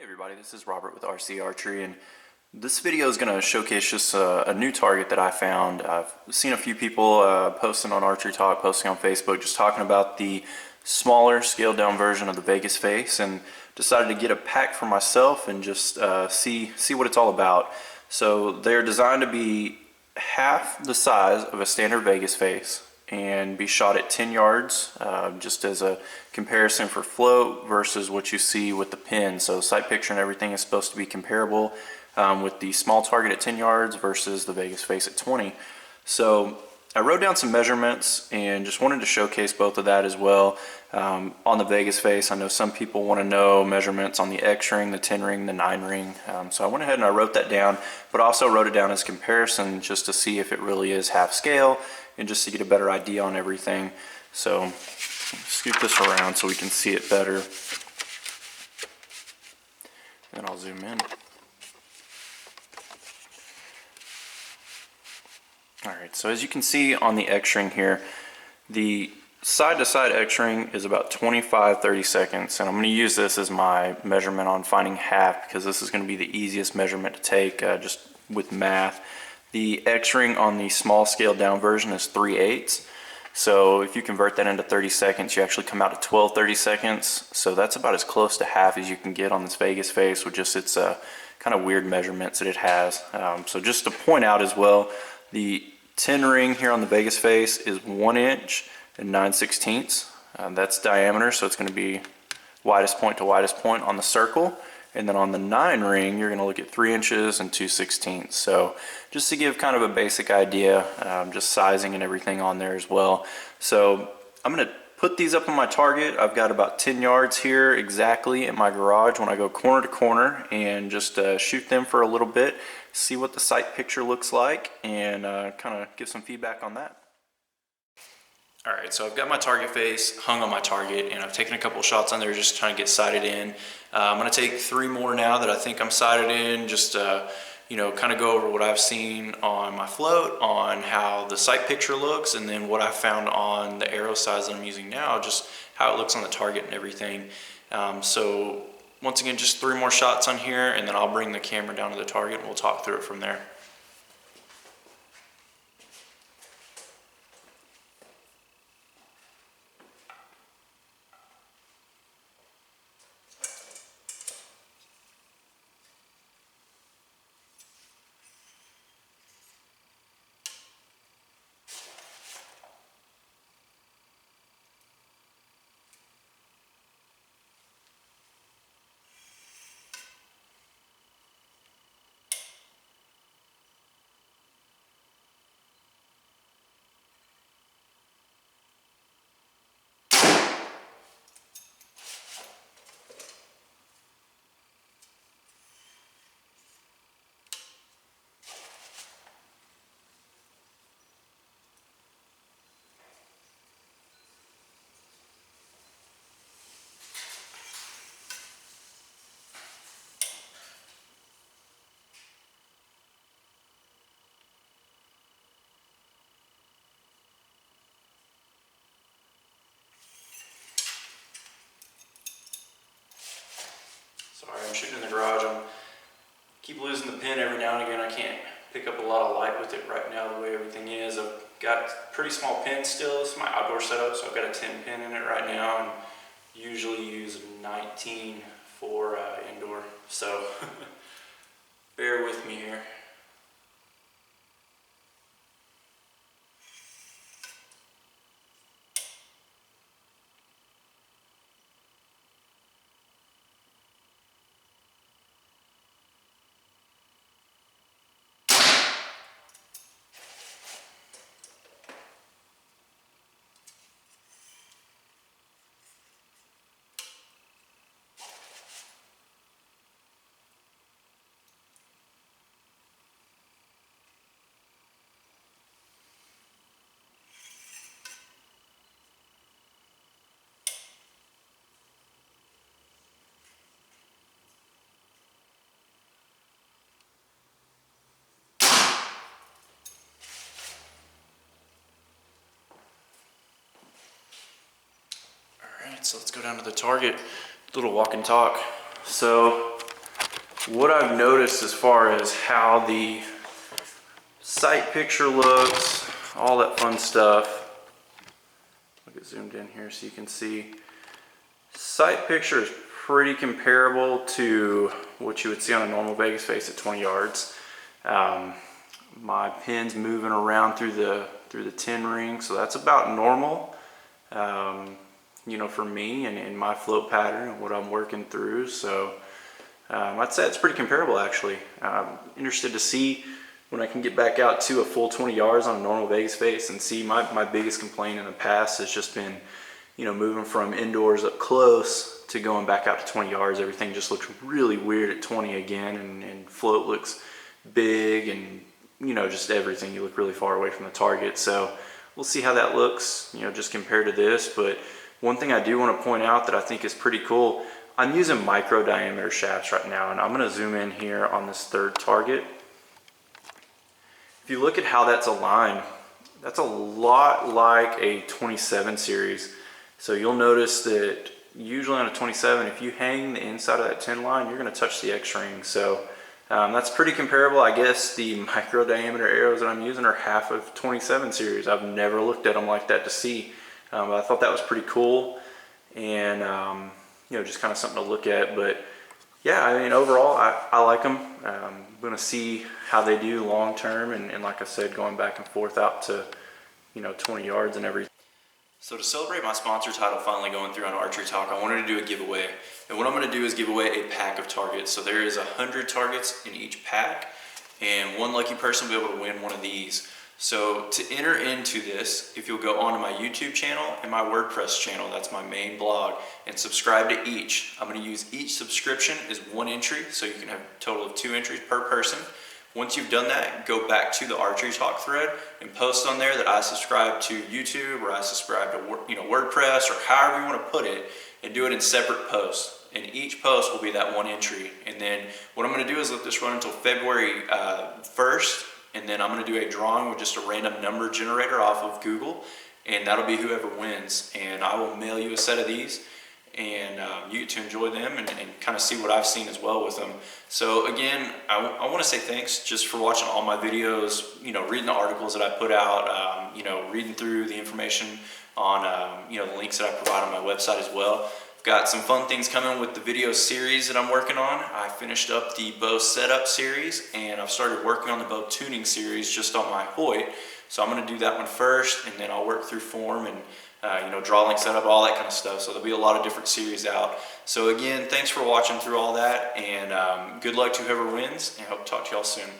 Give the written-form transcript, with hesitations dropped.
Hey everybody, this is Robert with RC Archery, and this video is going to showcase just a new target that I found. I've seen a few people posting on Archery Talk, posting on Facebook, just talking about the smaller scaled down version of the Vegas Face, and decided to get a pack for myself and just see what it's all about. So they're designed to be half the size of a standard Vegas Face and be shot at 10 yards, just as a comparison for float versus what you see with the pin. So sight picture and everything is supposed to be comparable with the small target at 10 yards versus the Vegas Face at 20. So I wrote down some measurements and just wanted to showcase both of that as well. On the Vegas Face, I know some people want to know measurements on the X ring, the 10 ring, the 9 ring. So I went ahead and I wrote that down, but also wrote it down as comparison just to see if it really is half scale and just to get a better idea on everything. So scoop this around so we can see it better. And I'll zoom in. Alright, so as you can see on the X-ring here, the side-to-side X-ring is about 25-30 seconds, and I'm going to use this as my measurement on finding half because this is going to be the easiest measurement to take just with math. The X-ring on the small scaled down version is 3/8. So if you convert that into 30 seconds, you actually come out to 12-30 seconds. So that's about as close to half as you can get on this Vegas Face with just its kind of weird measurements that it has. So just to point out as well, the 10 ring here on the Vegas Face is 1 inch and 9/16. That's diameter, so it's going to be widest point to widest point on the circle. And then on the 9 ring, you're going to look at 3 inches and 2/16. So just to give kind of a basic idea, just sizing and everything on there as well. So I'm going to put these up on my target. I've got about 10 yards here exactly in my garage when I go corner to corner and just shoot them for a little bit, see what the sight picture looks like, and kind of give some feedback on that. Alright, so I've got my target face hung on my target, and I've taken a couple shots on there just trying to get sighted in. I'm going to take 3 more now that I think I'm sighted in, just you know, kind of go over what I've seen on my float, on how the sight picture looks, and then what I found on the arrow size that I'm using now, just how it looks on the target and everything. So once again, just 3 more shots on here, and then I'll bring the camera down to the target and we'll talk through it from there. Sorry, I'm shooting in the garage. I keep losing the pin every now and again. I can't pick up a lot of light with it right now the way everything is. I've got pretty small pins still. This is my outdoor setup, so I've got a 10 pin in it right now and usually use 19 for indoor. So bear with me here. Alright, so let's go down to the target, little walk and talk. So what I've noticed as far as how the sight picture looks, all that fun stuff. I'll get zoomed in here so you can see. Sight picture is pretty comparable to what you would see on a normal Vegas face at 20 yards. My pin's moving around through the 10 ring, so that's about normal, you know, for me and in my float pattern and what I'm working through. So I'd say it's pretty comparable actually. I'm interested to see when I can get back out to a full 20 yards on a normal Vegas face and see. My biggest complaint in the past has just been, you know, moving from indoors up close to going back out to 20 yards. Everything just looks really weird at 20 again, and float looks big, and you know, just everything. You look really far away from the target. So we'll see how that looks, you know, just compared to this. But one thing I do want to point out that I think is pretty cool, I'm using micro diameter shafts right now, and I'm going to zoom in here on this third target. If you look at how that's aligned, that's a lot like a 27 series. So you'll notice that usually on a 27, if you hang the inside of that 10 line, you're going to touch the X-ring. So that's pretty comparable. I guess the micro diameter arrows that I'm using are half of 27 series. I've never looked at them like that to see, but I thought that was pretty cool, and you know, just kind of something to look at. But yeah, I mean, overall, I like them. I'm going to see how they do long term, and like I said, going back and forth out to, you know, 20 yards and everything. So to celebrate my sponsor title finally going through on Archery Talk, I wanted to do a giveaway. And what I'm going to do is give away a pack of targets. So there is 100 targets in each pack, and one lucky person will be able to win one of these. So to enter into this, if you'll go onto my YouTube channel and my WordPress channel, that's my main blog, and subscribe to each. I'm going to use each subscription as one entry, so you can have a total of 2 entries per person. Once you've done that, go back to the Archery Talk thread and post on there that I subscribe to YouTube, or I subscribe to, you know, WordPress, or however you want to put it, and do it in separate posts. And each post will be that one entry. And then what I'm going to do is let this run until February 1st, and then I'm going to do a drawing with just a random number generator off of Google, and that'll be whoever wins. And I will mail you a set of these, and you get to enjoy them and kind of see what I've seen as well with them. So again, I want to say thanks just for watching all my videos, you know, reading the articles that I put out, you know, reading through the information on, you know, the links that I provide on my website as well. I've got some fun things coming with the video series that I'm working on. I finished up the bow setup series, and I've started working on the bow tuning series just on my Hoyt. So I'm going to do that one first, and then I'll work through form and you know, draw link setup, all that kind of stuff. So there'll be a lot of different series out. So again, thanks for watching through all that, and good luck to whoever wins, and I hope to talk to y'all soon.